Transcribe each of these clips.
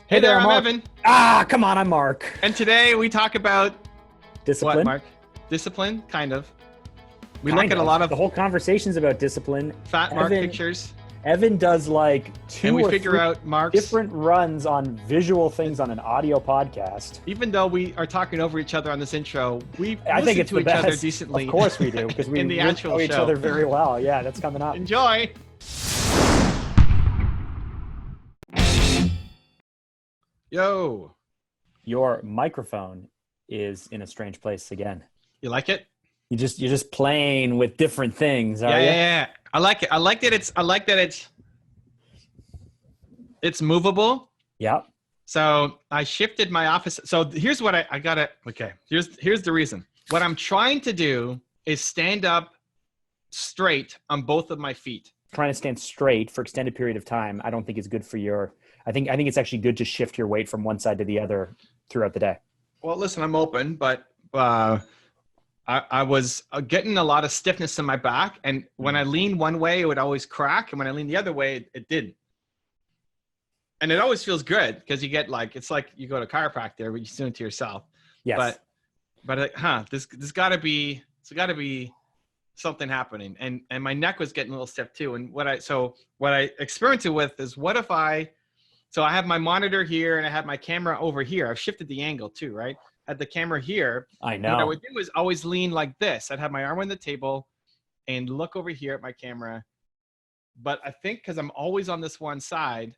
Hey there, I'm I'm Mark. Evan. Come on, I'm Mark. And today we talk about Discipline. what, Mark? Discipline, kind of. We Kind look at a of. lot of The whole conversation's about discipline. fat Mark Evan, pictures, Evan does like two and we or figure three out Mark's. different runs on visual things on an audio podcast. Even though we are talking over each other on this intro, we I think listen it's to the each best. other decently. Of course we do, because we in the really actual know each show. other very well. Yeah, that's coming up. Enjoy. Yo, Your microphone is in a strange place again. you like it? You're just playing with different things, are Yeah, you? yeah. I like it. I like that it's movable. Yeah. So I shifted my office. So here's what I gotta, okay. Here's the reason. What I'm trying to do is stand up straight on both of my feet. Trying to stand straight for extended period of time, I don't think is good for I think it's actually good to shift your weight from one side to the other throughout the day. Well, listen, I'm open, but I was getting a lot of stiffness in my back. And when I leaned one way, it would always crack. And when I leaned the other way, it didn't. And it always feels good because you get it's like you go to chiropractor, but you do it to yourself. Yes. But there's gotta be something happening. And my neck was getting a little stiff too. And what I experienced it with is so I have my monitor here and I have my camera over here. I've shifted the angle too, right? I had the camera here. I know. What I would do is always lean like this. I'd have my arm on the table and look over here at my camera. But I think because I'm always on this one side,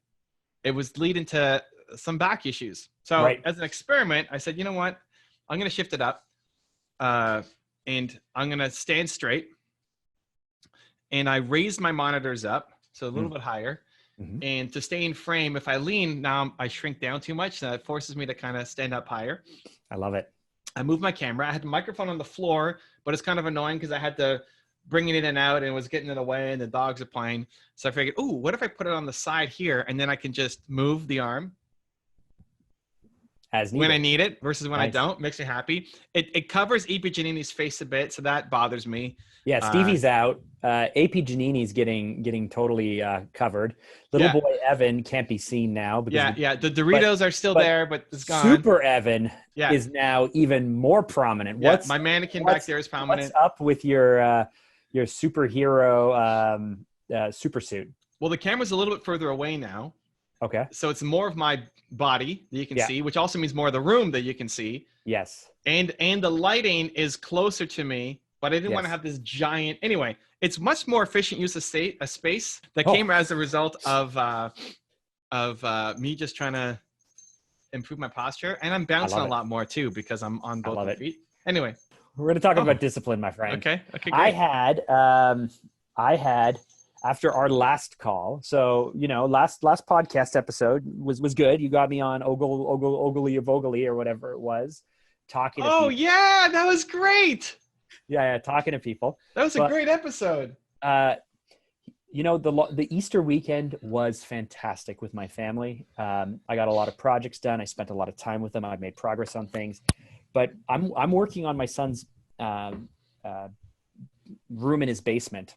it was leading to some back issues. So Right. As an experiment, I said, you know what? I'm going to shift it up and I'm going to stand straight. And I raised my monitors up, so a little bit higher. Mm-hmm. And to stay in frame, if I lean, now I shrink down too much. So that forces me to kind of stand up higher. I love it. I moved my camera. I had the microphone on the floor, but it's kind of annoying because I had to bring it in and out and it was getting in the way and the dogs are playing. So I figured, what if I put it on the side here and then I can just move the arm As needed. when I need it versus when I Nice. don't. Makes me happy. It covers EP Giannini's face a bit, so that bothers me. Yeah, Stevie's out. AP Giannini's getting totally covered. Little Yeah. boy Evan can't be seen now because The Doritos are still but there, but it's gone. Super Evan Yeah. is now even more prominent. Yeah, my mannequin back there is prominent. What's up with your superhero super suit? Well, the camera's a little bit further away now. Okay. So it's more of my body that you can Yeah. see, which also means more of the room that you can see. Yes. And the lighting is closer to me, but I didn't want to Yes. have this giant. Anyway, it's much more efficient use of space that Oh. came as a result of me just trying to improve my posture. And I'm bouncing a love it. lot more too because I'm on both love my it. feet. Anyway. We're going to talk about discipline, my friend. Okay, great. I had after our last call. So, last podcast episode was good. You got me on Ogly or whatever it was, talking to people. Yeah, that was great. Yeah, talking to people. That was a great episode. The Easter weekend was fantastic with my family. I got a lot of projects done. I spent a lot of time with them. I made progress on things, but I'm working on my son's room in his basement,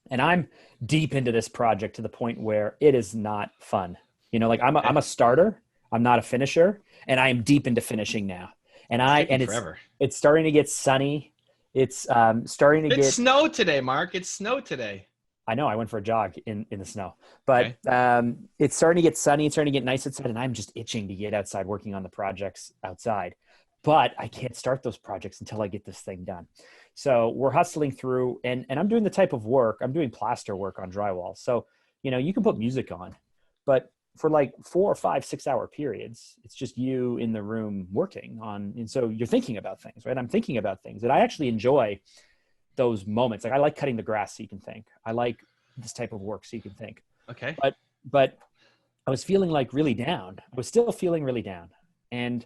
and I'm deep into this project to the point where it is not fun. I'm a starter. I'm not a finisher, and I am deep into finishing now. It's starting to get sunny. It's starting to get snow today, Mark. It's snow today. I know. I went for a jog in the snow, but it's starting to get sunny. It's starting to get nice outside, and I'm just itching to get outside working on the projects outside. But I can't start those projects until I get this thing done. So we're hustling through, and I'm doing the type of work. I'm doing plaster work on drywall. So, you can put music on, but for like 4 or 5, 6 hour periods, it's just you in the room working on. And so you're thinking about things, right? I'm thinking about things, and I actually enjoy those moments. Like I like cutting the grass so you can think. I like this type of work so you can think. Okay. But I was feeling like really down. I was still feeling really down. And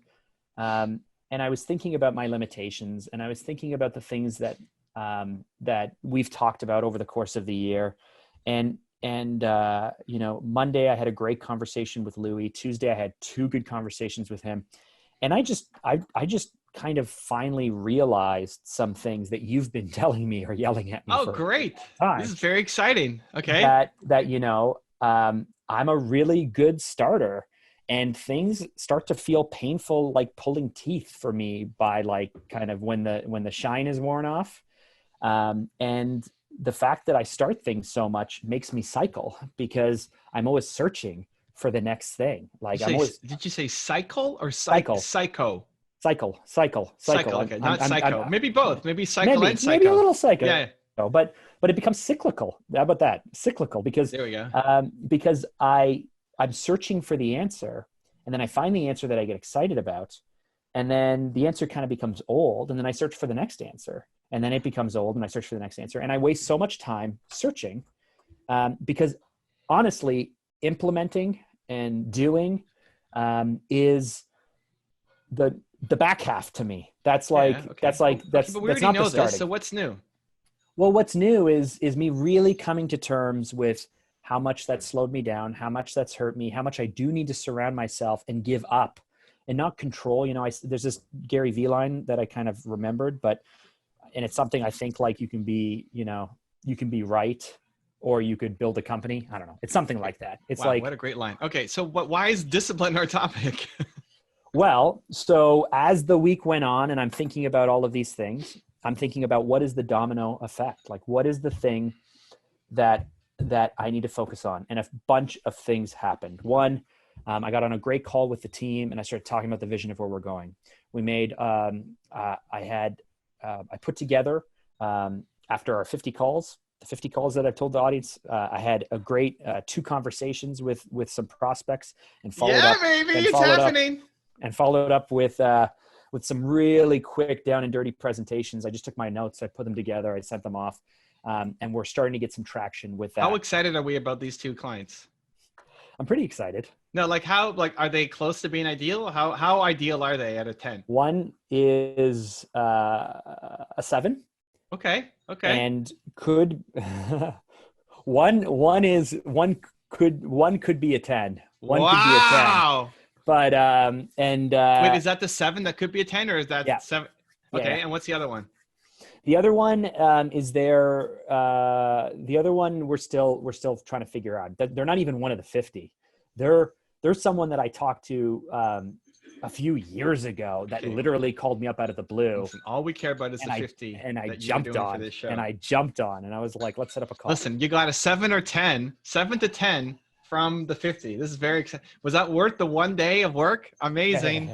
I was thinking about my limitations, and I was thinking about the things that we've talked about over the course of the year. And Monday I had a great conversation with Louis. Tuesday I had 2 good conversations with him. And I just kind of finally realized some things that you've been telling me or yelling at me. Oh, great. This is very exciting. Okay. I'm a really good starter. and things start to feel painful, like pulling teeth for me by like kind of when the shine is worn off. And the fact that I start things so much makes me cycle because I'm always searching for the next thing. Like did you say cycle or cycle? Psycho? Cycle. Okay, not psycho. Maybe both. Maybe cycle and psycho. Maybe a little psycho. Yeah. But it becomes cyclical. How about that? Cyclical, because there we go. Because I'm searching for the answer, and then I find the answer that I get excited about, and then the answer kind of becomes old, and then I search for the next answer, and then it becomes old, and I search for the next answer, and I waste so much time searching, because honestly, implementing and doing is the back half to me. That's like that's but we that's already not know the starting. this. So what's new? Well, what's new is me really coming to terms with how much that slowed me down, how much that's hurt me, how much I do need to surround myself and give up and not control. You know, there's this Gary Vee line that I kind of remembered, and it's something I think like you can be right, or you could build a company. I don't know. It's something like that. It's wow, what a great line. Okay. So why is discipline our topic? Well, so as the week went on and I'm thinking about all of these things, I'm thinking about what is the domino effect? Like, what is the thing that I need to focus on? And a bunch of things happened. One, I got on a great call with the team and I started talking about the vision of where we're going. We made, I put together, after our 50 calls, the 50 calls that I've told the audience, I had a great 2 conversations with some prospects and followed up. Yeah, baby, it's happening. And followed up with some really quick down and dirty presentations. I just took my notes, I put them together, I sent them off, and we're starting to get some traction with that. How excited are we about these 2 clients? I'm pretty excited. No, are they close to being ideal? How ideal are they out of 10? One is a 7. Okay. And could one could be a 10. One could be a 10. But wait, is that the 7 that could be a 10, or is that 7? Okay, yeah. And what's the other one? The other one is there. The other one we're still trying to figure out. They're not even one of the 50. They're someone that I talked to a few years ago that literally called me up out of the blue. Listen, all we care about is the 50. And I jumped on. And I was like, let's set up a call. Listen, you got a 7 or 10, 7 to 10. From the 50. This is very exciting. Was that worth the 1 day of work? Amazing.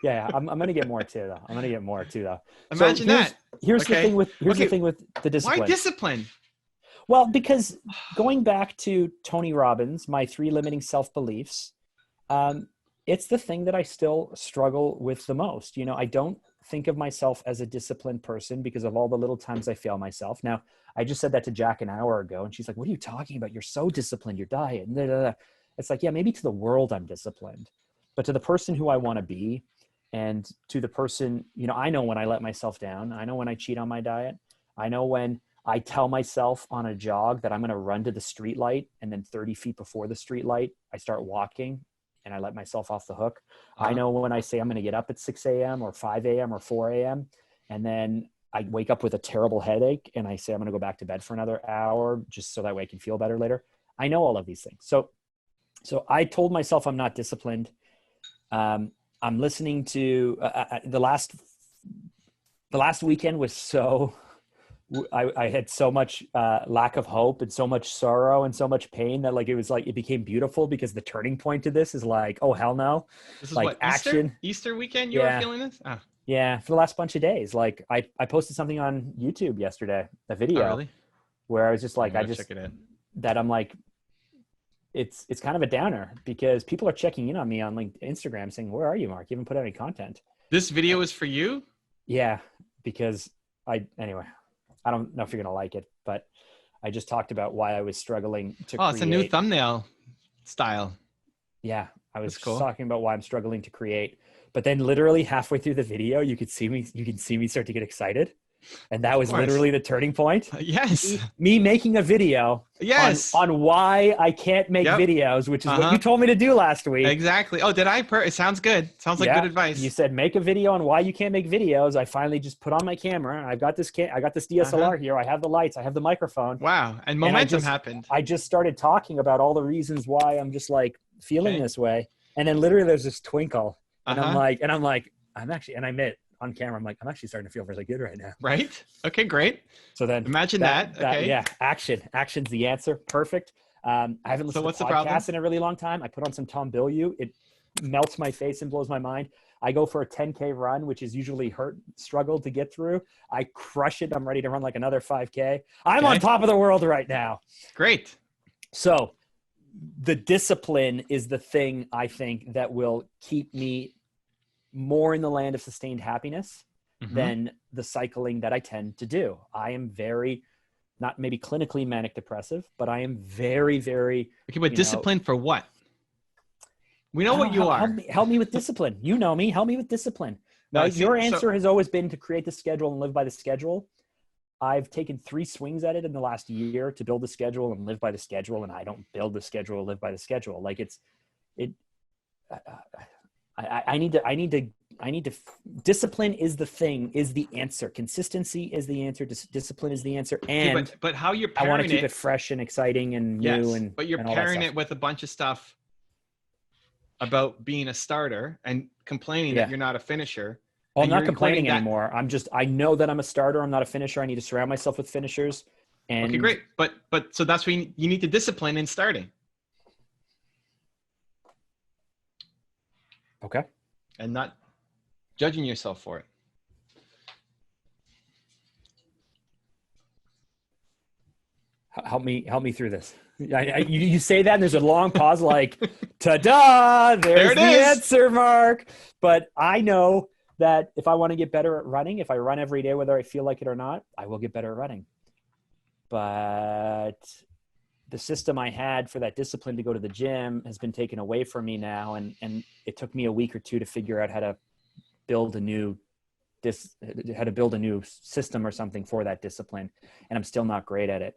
Yeah. I'm going to get more too, though. Imagine that. Here's the thing with the discipline. Why discipline? Well, because going back to Tony Robbins, my 3 limiting self-beliefs, it's the thing that I still struggle with the most. You know, I don't think of myself as a disciplined person because of all the little times I fail myself. Now, I just said that to Jack an hour ago, and she's like, what are you talking about? You're so disciplined, your diet. It's like, yeah, maybe to the world I'm disciplined, but to the person who I want to be, and to the person, you know, I know when I let myself down. I know when I cheat on my diet. I know when I tell myself on a jog that I'm going to run to the street light, and then 30 feet before the street light, I start walking and I let myself off the hook. I know when I say I'm going to get up at 6 a.m. or 5 a.m. or 4 a.m. and then I wake up with a terrible headache and I say I'm going to go back to bed for another hour just so that way I can feel better later. I know all of these things. So I told myself I'm not disciplined. I'm listening to the last weekend was so, I had so much lack of hope and so much sorrow and so much pain that it became beautiful, because the turning point to this is like, oh, hell no. This is like what, action. Easter weekend you were feeling this? Oh. Yeah, for the last bunch of days. Like I posted something on YouTube yesterday, a video where I was just like, I'm like, it's kind of a downer because people are checking in on me on Instagram saying, where are you, Mark? You haven't put out any content. This video is for you? Yeah, because anyway, I don't know if you're going to like it, but I just talked about why I was struggling to create. It's a new thumbnail style. Yeah, I was talking about why I'm struggling to create. But then literally halfway through the video, you can see me start to get excited. And that was literally the turning point. Yes. Me making a video on why I can't make videos, which is what you told me to do last week. Exactly. Oh, did I? It sounds good. Sounds like good advice. You said make a video on why you can't make videos. I finally just put on my camera. I got this DSLR here. I have the lights. I have the microphone. Wow. And momentum happened. I just started talking about all the reasons why I'm just like feeling this way. And then literally there's this twinkle, and Uh-huh. I'm like, I'm actually, and I admit on camera, I'm like, I'm actually starting to feel really good right now. Right. Okay, great. So then Imagine that. Okay. yeah, action's the answer. Perfect. I haven't So listened what's to the problem? podcasts in a really long time. I put on some Tom Bilyeu. It melts my face and blows my mind. I go for a 10K run, which is usually struggle to get through. I crush it. I'm ready to run like another 5K. I'm on Okay. top of the world right now. Great. So the discipline is the thing I think that will keep me more in the land of sustained happiness than the cycling that I tend to do. I am very, not maybe clinically manic depressive, but I am very, very, Okay, but discipline for what? We know I what don't you know, are. help me with discipline. You know me, help me with discipline. No, Right? Your see, answer has always been to create the schedule and live by the schedule. I've taken 3 swings at it in the last year to build the schedule and live by the schedule. And I don't build the schedule or live by the schedule. Like I need to, discipline is the thing, is the answer. Consistency is the answer. Discipline is the answer. okay, And but how you're I want to pairing keep it, it fresh and exciting and new yes, but you're and all that pairing stuff. it with a bunch of stuff about being a starter and complaining that Yeah. you're not a finisher. Well, I'm And not you're equating complaining that. anymore. I know that I'm a starter. I'm not a finisher. I need to surround myself with finishers. Okay, And great. But so that's when you need to discipline in starting okay. and not judging yourself for it. Help me through this. You say that and there's a long pause like, ta-da, There there's it the is. answer, Mark. But I know that if I want to get better at running, if I run every day, whether I feel like it or not, I will get better at running. But the system I had for that discipline to go to the gym has been taken away from me now. And it took me a week or two to figure out how to build a new system or something for that discipline. And I'm still not great at it.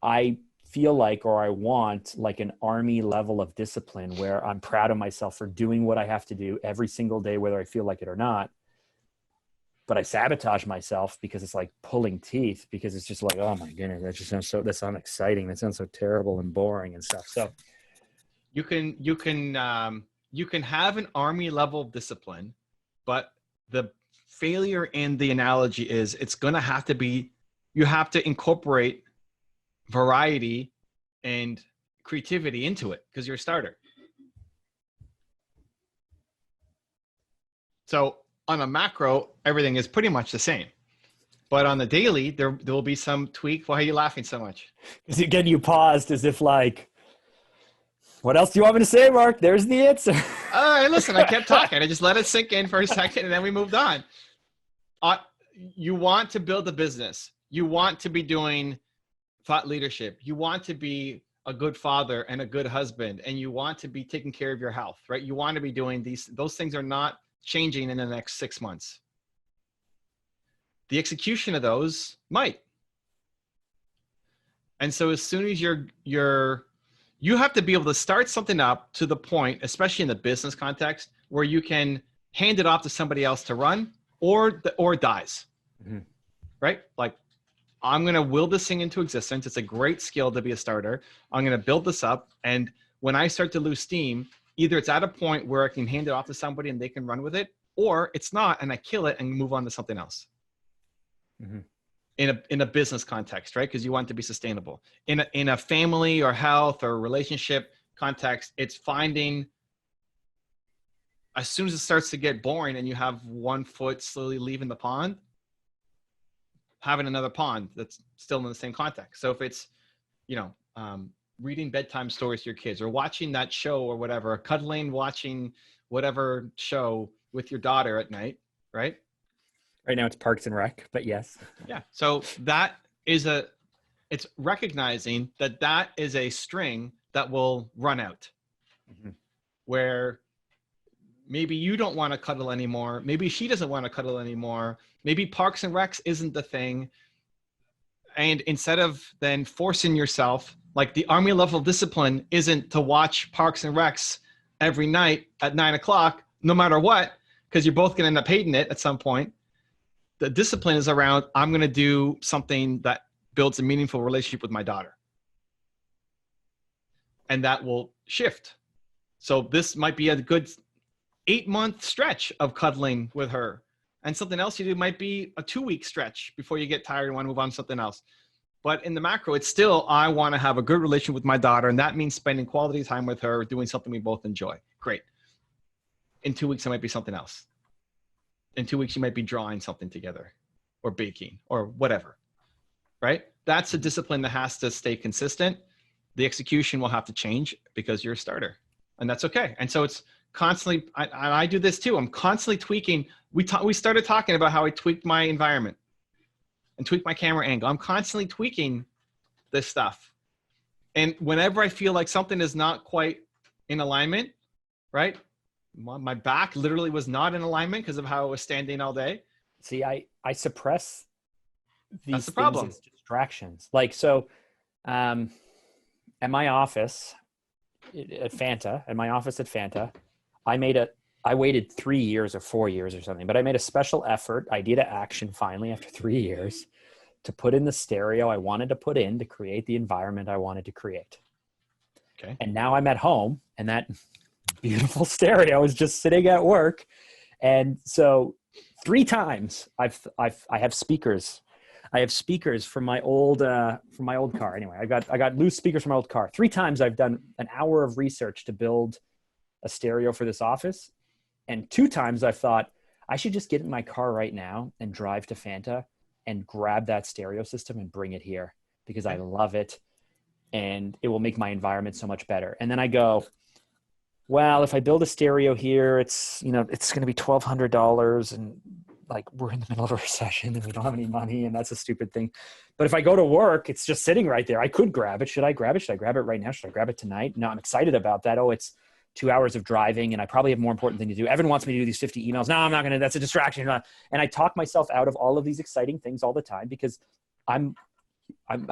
I feel like, or I want like an army level of discipline where I'm proud of myself for doing what I have to do every single day, whether I feel like it or not. But I sabotage myself because it's like pulling teeth, because it's just like, oh my goodness, that sounds exciting. That sounds so terrible and boring and stuff. So you can have an army level discipline, but the failure in the analogy is it's going to have to be, you have to incorporate variety and creativity into it because you're a starter. So on a macro, everything is pretty much the same. But on the daily, there will be some tweak. Why are you laughing so much? because again, you paused as if like, what else do you want me to say, Mark? There's the answer. All right, listen, I kept talking. I just let it sink in for a second and then we moved on. You want to build a business. You want to be doing thought leadership. You want to be a good father and a good husband, and you want to be taking care of your health, right? You want to be doing those things are not changing in the next 6 months. The execution of those might. And so as soon as you have to be able to start something up to the point, especially in the business context, where you can hand it off to somebody else to run or it dies, right? Like, I'm going to will this thing into existence. It's a great skill to be a starter. I'm going to build this up. And when I start to lose steam, either it's at a point where I can hand it off to somebody and they can run with it, or it's not, and I kill it and move on to something else. In a business context, right? Because you want it to be sustainable. In a family or health or relationship context, it's finding, as soon as it starts to get boring and you have one foot slowly leaving the pond, having another pond that's still in the same context. So if it's, reading bedtime stories to your kids or watching that show or whatever, cuddling, watching whatever show with your daughter at night, right? Right now it's Parks and Rec, but yes. Yeah. So that is it's recognizing that is a string that will run out, where maybe you don't want to cuddle anymore. Maybe she doesn't want to cuddle anymore. Maybe Parks and Recs isn't the thing. And instead of then forcing yourself, like the army level discipline isn't to watch Parks and Recs every night at 9:00, no matter what, because you're both going to end up hating it at some point. The discipline is around, I'm going to do something that builds a meaningful relationship with my daughter. And that will shift. So this might be a good 8-month stretch of cuddling with her. And something else you do might be a 2-week stretch before you get tired and want to move on to something else. But in the macro, it's still, I want to have a good relationship with my daughter. And that means spending quality time with her, doing something we both enjoy. Great. In 2 weeks, it might be something else. In 2 weeks, you might be drawing something together or baking or whatever, right? That's a discipline that has to stay consistent. The execution will have to change because you're a starter, and that's okay. And so it's constantly, I do this too. I'm constantly tweaking. We started talking about how I tweaked my environment and tweaked my camera angle. I'm constantly tweaking this stuff. And whenever I feel like something is not quite in alignment, right? My back literally was not in alignment because of how I was standing all day. See, I suppress these That's the problem. things as distractions. Like, so at my office at Fanta, I waited 3 years or 4 years or something, but I made a special effort, idea to action finally after 3 years, to put in the stereo I wanted to put in to create the environment I wanted to create. Okay. And now I'm at home and that beautiful stereo is just sitting at work. And so 3 times I have speakers. I have speakers from my old car. Anyway, I got loose speakers from my old car. 3 times I've done an hour of research to build a stereo for this office. And 2 times I've thought I should just get in my car right now and drive to Fanta and grab that stereo system and bring it here because I love it and it will make my environment so much better. And then I go, well, if I build a stereo here, it's going to be $1,200 and like we're in the middle of a recession and we don't have any money and that's a stupid thing. But if I go to work, it's just sitting right there. I could grab it. Should I grab it? Should I grab it right now? Should I grab it tonight? No, I'm excited about that. Oh, it's 2 hours of driving and I probably have more important thing to do. Evan wants me to do these 50 emails. No, I'm not going to, that's a distraction. And I talk myself out of all of these exciting things all the time because I'm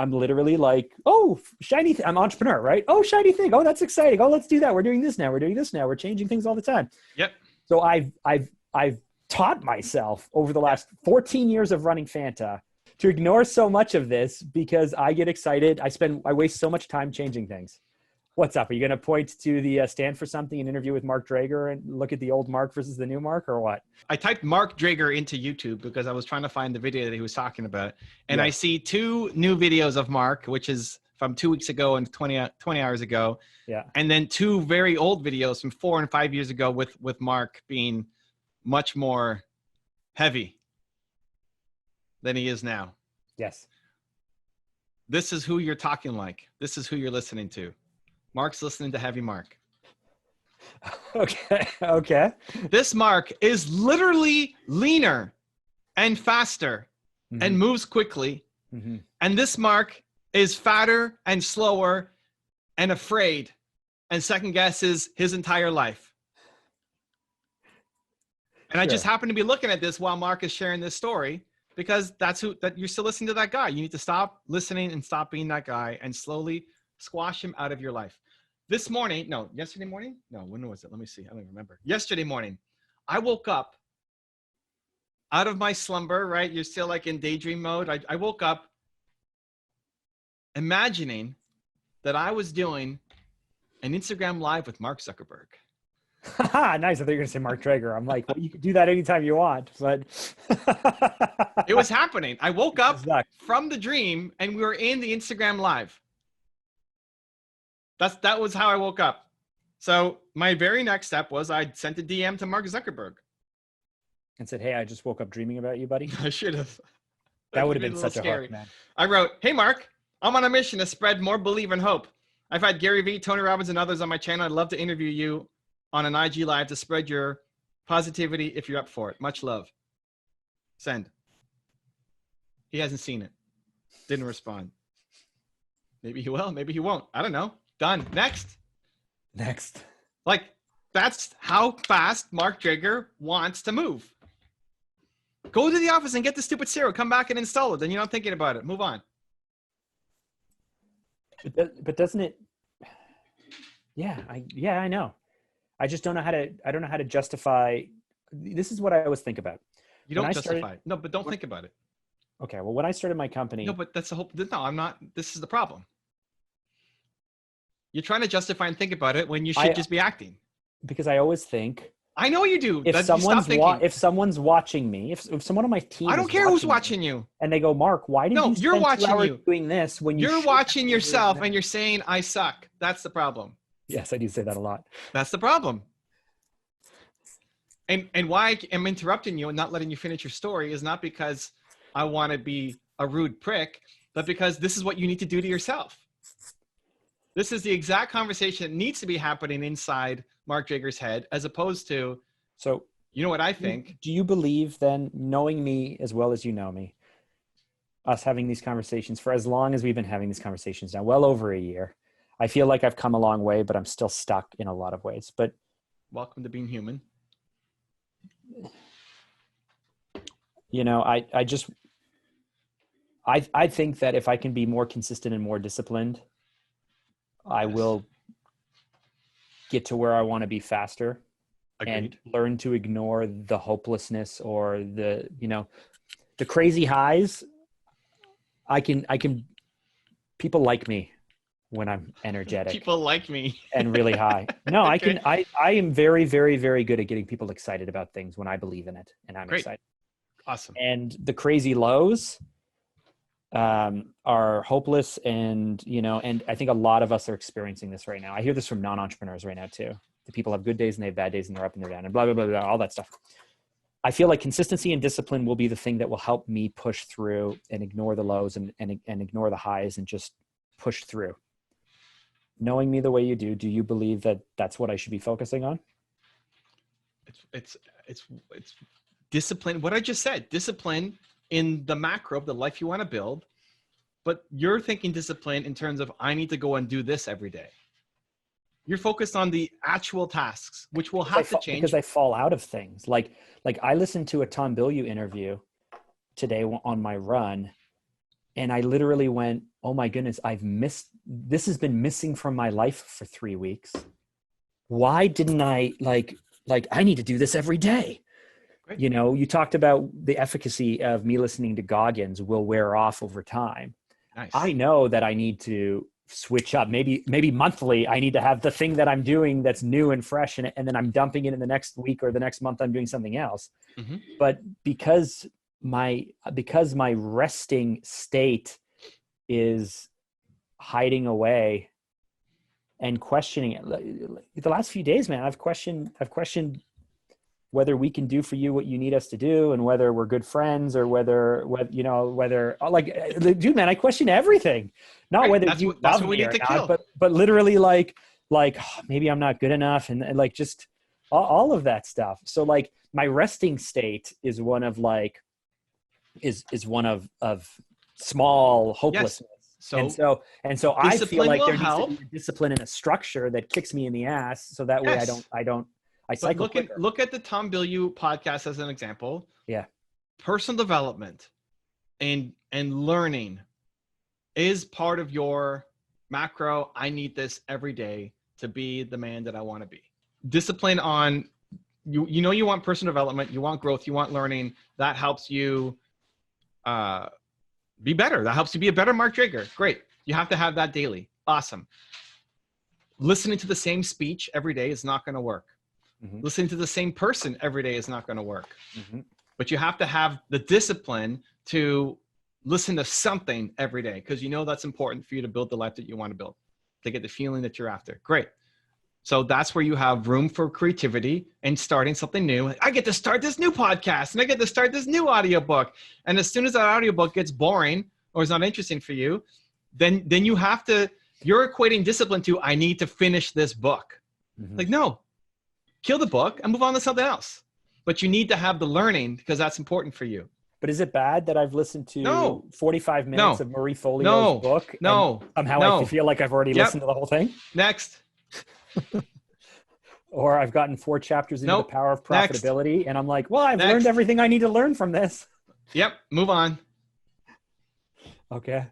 literally like, oh, shiny I'm an entrepreneur, right? Oh, shiny thing. Oh, that's exciting. Oh, let's do that. We're doing this now. We're doing this now. We're changing things all the time. Yep. So I've taught myself over the last 14 years of running Fanta to ignore so much of this because I get excited. I waste so much time changing things. What's up? Are you going to point to the Stand for Something and interview with Mark Drager and look at the old Mark versus the new Mark or what? I typed Mark Drager into YouTube because I was trying to find the video that he was talking about. And I see 2 new videos of Mark, which is from 2 weeks ago and 20 hours ago. Yeah. And then 2 very old videos from 4 and 5 years ago with Mark being much more heavy than he is now. Yes. This is who you're talking like. This is who you're listening to. Mark's listening to Heavy Mark. Okay. This Mark is literally leaner and faster and moves quickly. Mm-hmm. And this Mark is fatter and slower and afraid and second guesses his entire life. And I just happen to be looking at this while Mark is sharing this story because that you're still listening to that guy. You need to stop listening and stop being that guy and slowly squash him out of your life. Yesterday morning? No, when was it? Let me see. I don't even remember. Yesterday morning, I woke up out of my slumber, right? You're still like in daydream mode. I woke up imagining that I was doing an Instagram Live with Mark Zuckerberg. Nice. I thought you were going to say Mark Drager. I'm like, well, you can do that anytime you want. But it was happening. I woke up from the dream and we were in the Instagram Live. That was how I woke up. So my very next step was I sent a DM to Mark Zuckerberg. And said, hey, I just woke up dreaming about you, buddy. I should have. That would have been such a hook, man. I wrote, hey, Mark, I'm on a mission to spread more belief and hope. I've had Gary Vee, Tony Robbins, and others on my channel. I'd love to interview you on an IG Live to spread your positivity if you're up for it. Much love. Send. He hasn't seen it. Didn't respond. Maybe he will. Maybe he won't. I don't know. Done. Next. Like, that's how fast Mark Drager wants to move. Go to the office and get the stupid stereo. Come back and install it. Then you're not thinking about it. Move on. But doesn't it? Yeah, I know. I just don't know how to justify. This is what I always think about. You don't justify it. No, but don't think about it. Okay. Well, when I started my company. No, but that's the whole. No, I'm not. This is the problem. You're trying to justify and think about it when you should just be acting. because I always think, I know you do. if someone's watching me, if someone on my team, I don't care who's watching you, and they go, Mark, why did you spend 2 hours doing this when you're watching yourself and you're saying I suck? That's the problem. Yes, I do say that a lot. That's the problem. And why I'm interrupting you and not letting you finish your story is not because I want to be a rude prick, but because this is what you need to do to yourself. This is the exact conversation that needs to be happening inside Mark Drager's head, as opposed to, so, you know what I think? Do you believe then, knowing me as well as you know me, us having these conversations for as long as we've been having these conversations now, well over a year, I feel like I've come a long way, but I'm still stuck in a lot of ways. But welcome to being human. You know, I think that if I can be more consistent and more disciplined, I will get to where I want to be faster. Agreed. And learn to ignore the hopelessness or the crazy highs. I can, people like me when I'm energetic. People like me. And really high. No, okay. I am very, very, very good at getting people excited about things when I believe in it and I'm excited. Awesome. And the crazy lows are hopeless, and I think a lot of us are experiencing this right now. I hear this from non-entrepreneurs right now too. The people have good days and they have bad days and they're up and they're down and blah, blah, blah, blah, all that stuff. I feel like consistency and discipline will be the thing that will help me push through and ignore the lows and ignore the highs and just push through. Knowing me the way you do you believe that that's what I should be focusing on? It's discipline. What I just said, discipline in the macro of the life you want to build, but you're thinking discipline in terms of, I need to go and do this every day. You're focused on the actual tasks, which will have to change. Because I fall out of things. Like I listened to a Tom Bilyeu interview today on my run, and I literally went, oh my goodness, this has been missing from my life for 3 weeks. Why didn't I I need to do this every day? Great. You talked about the efficacy of me listening to Goggins will wear off over time. Nice. I know that I need to switch up. Maybe monthly, I need to have the thing that I'm doing that's new and fresh, and then I'm dumping it in the next week or the next month, I'm doing something else. Mm-hmm. But because my resting state is hiding away and questioning it. The last few days, man, I've questioned whether we can do for you what you need us to do, and whether we're good friends, or whether dude, man, I question everything. Not whether you love me or not, but literally maybe I'm not good enough, and just all of that stuff. So my resting state is one of is one of small hopelessness. Yes. And so I feel like there needs to be discipline and a structure that kicks me in the ass, so that way I cycle. Look at the Tom Bilyeu podcast as an example. Yeah. Personal development and learning is part of your macro. I need this every day to be the man that I want to be. Discipline on you want personal development, you want growth, you want learning. That helps you be better. That helps you be a better Mark Drager. Great. You have to have that daily. Awesome. Listening to the same speech every day is not going to work. Mm-hmm. Listening to the same person every day is not going to work. Mm-hmm. But you have to have the discipline to listen to something every day, because that's important for you to build the life that you want to build, to get the feeling that you're after. Great. So that's where you have room for creativity and starting something new. I get to start this new podcast, and I get to start this new audiobook. And as soon as that audiobook gets boring or is not interesting for you, then you're equating discipline to, I need to finish this book. Mm-hmm. No, kill the book and move on to something else. But you need to have the learning, because that's important for you. But is it bad that I've listened to 45 minutes of Marie Folio's book? Somehow I feel like I've already listened to the whole thing? Next. Or I've gotten 4 chapters into the power of profitability, and I'm like, well, I've learned everything I need to learn from this. Yep. Move on. Okay.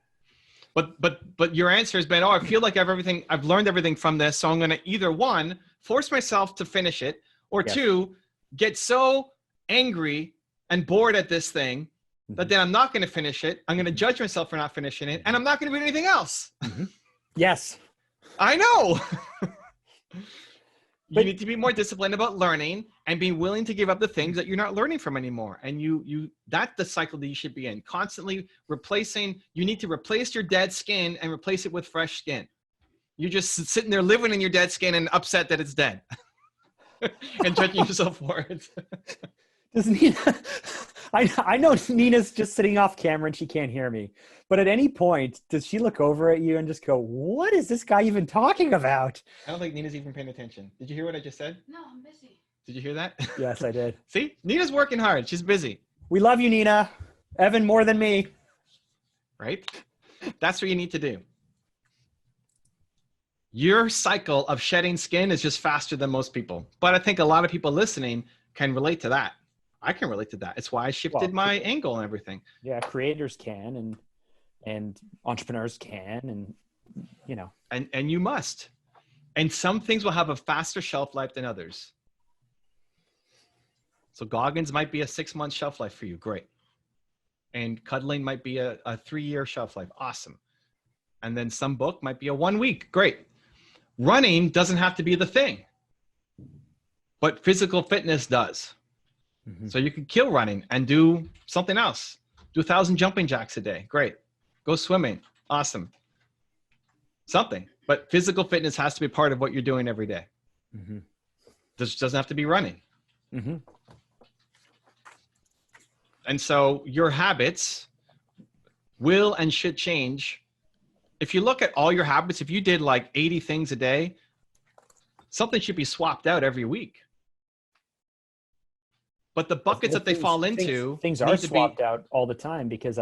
But your answer has been, I feel like I've learned everything from this. So I'm going to either 1, force myself to finish it, or 2, get so angry and bored at this thing that then I'm not going to finish it. I'm going to judge myself for not finishing it, and I'm not going to do anything else. Mm-hmm. Yes. I know. You need to be more disciplined about learning and being willing to give up the things that you're not learning from anymore. And that's the cycle that you should be in. Constantly replacing. You need to replace your dead skin and replace it with fresh skin. You're just sitting there living in your dead skin and upset that it's dead and judging yourself for it. Does Nina, I know Nina's just sitting off camera and she can't hear me, but at any point, does she look over at you and just go, what is this guy even talking about? I don't think Nina's even paying attention. Did you hear what I just said? No, I'm busy. Did you hear that? Yes, I did. See, Nina's working hard. She's busy. We love you, Nina. Evan, more than me. Right? That's what you need to do. Your cycle of shedding skin is just faster than most people. But I think a lot of people listening can relate to that. I can relate to that. It's why I shifted my angle and everything. Yeah, creators can and entrepreneurs can, and you know. And you must. And some things will have a faster shelf life than others. So Goggins might be a 6-month shelf life for you. Great. And cuddling might be a 3-year shelf life. Awesome. And then some book might be a 1 week. Great. Running doesn't have to be the thing, but physical fitness does. Mm-hmm. So you can kill running and do something else. Do 1,000 jumping jacks a day. Great. Go swimming. Awesome. Something. But physical fitness has to be part of what you're doing every day. Mm-hmm. This doesn't have to be running. Mm-hmm. And so your habits will and should change. If you look at all your habits, if you did like 80 things a day, something should be swapped out every week. But the buckets that they fall into, things are swapped out all the time because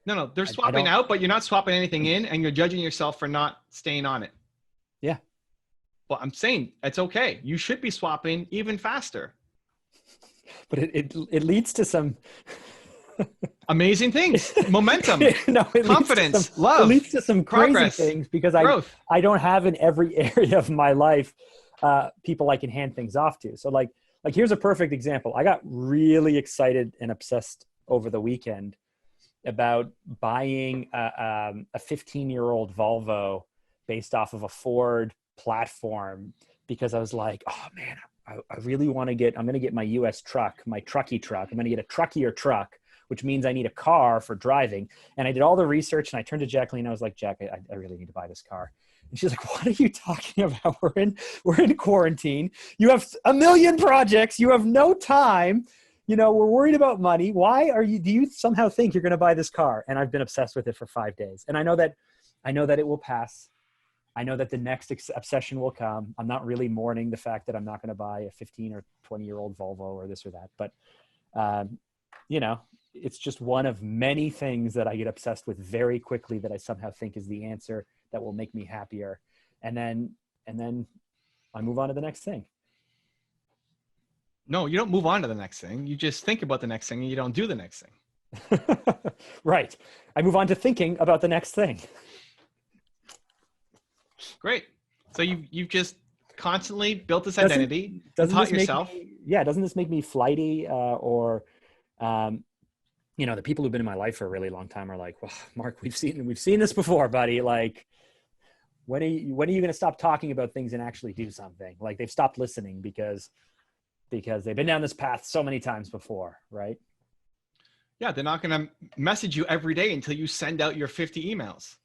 No, they're swapping out, but you're not swapping anything in, and you're judging yourself for not staying on it. Yeah. Well, I'm saying it's okay. You should be swapping even faster. But it leads to some amazing things. Momentum, confidence, love. It leads to some crazy progress, things because growth. I don't have in every area of my life people I can hand things off to. So like here's a perfect example. I got really excited and obsessed over the weekend about buying a 15-year-old Volvo based off of a Ford platform because I was like, oh man, I really want to I'm going to get my US truck, my trucky truck. I'm going to get a truckier truck, which means I need a car for driving. And I did all the research and I turned to Jacqueline and I was like, Jack, I really need to buy this car. And she's like, what are you talking about? We're in quarantine. You have a million projects. You have no time. You know, we're worried about money. Do you somehow think you're going to buy this car? And I've been obsessed with it for 5 days. And I know that it will pass. I know that the next obsession will come. I'm not really mourning the fact that I'm not going to buy a 15 or 20-year-old Volvo or this or that. But, you know, it's just one of many things that I get obsessed with very quickly that I somehow think is the answer that will make me happier. And then I move on to the next thing. No, you don't move on to the next thing. You just think about the next thing and you don't do the next thing. Right. I move on to thinking about the next thing. Great. So you've just constantly built this identity. Doesn't taught yourself. Doesn't this make me flighty or you know, the people who've been in my life for a really long time are like, well, Mark, we've seen this before, buddy. Like, when are you going to stop talking about things and actually do something? Like they've stopped listening because they've been down this path so many times before, right? Yeah, they're not going to message you every day until you send out your 50 emails.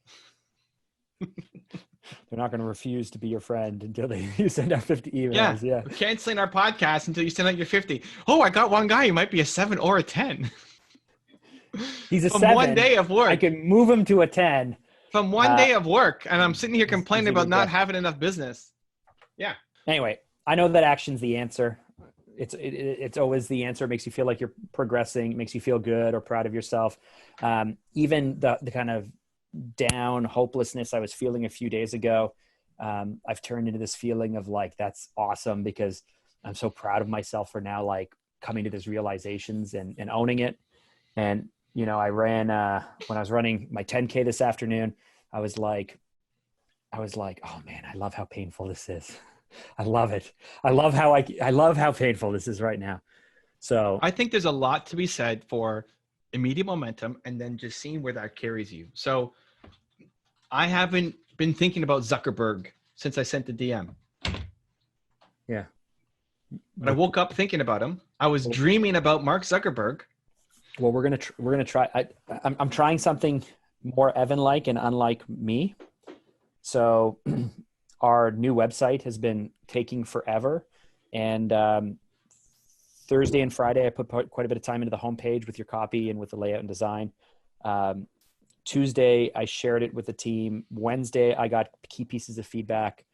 They're not going to refuse to be your friend until you send out 50 emails. Yeah. We're canceling our podcast until you send out your 50. Oh, I got one guy who might be a 7 or a 10. He's a From 7. 1 day of work. I can move him to a 10. From 1 day of work. And I'm sitting here complaining about not having enough business. Yeah. Anyway, I know that action's the answer. It's always the answer. It makes you feel like you're progressing. It makes you feel good or proud of yourself. Even the kind of down hopelessness I was feeling a few days ago, I've turned into this feeling of like, that's awesome because I'm so proud of myself for now, like coming to these realizations and owning it. And, you know, I ran, when I was running my 10K this afternoon, I was like, oh man, I love how painful this is. I love it. I love how painful this is right now. So I think there's a lot to be said for immediate momentum and then just seeing where that carries you. So I haven't been thinking about Zuckerberg since I sent the DM. Yeah. But I woke up thinking about him. I was dreaming about Mark Zuckerberg. Well, we're gonna try. I'm trying something more Evan-like and unlike me. So our new website has been taking forever, and Thursday and Friday I put quite a bit of time into the homepage with your copy and with the layout and design. Tuesday I shared it with the team. Wednesday I got key pieces of feedback.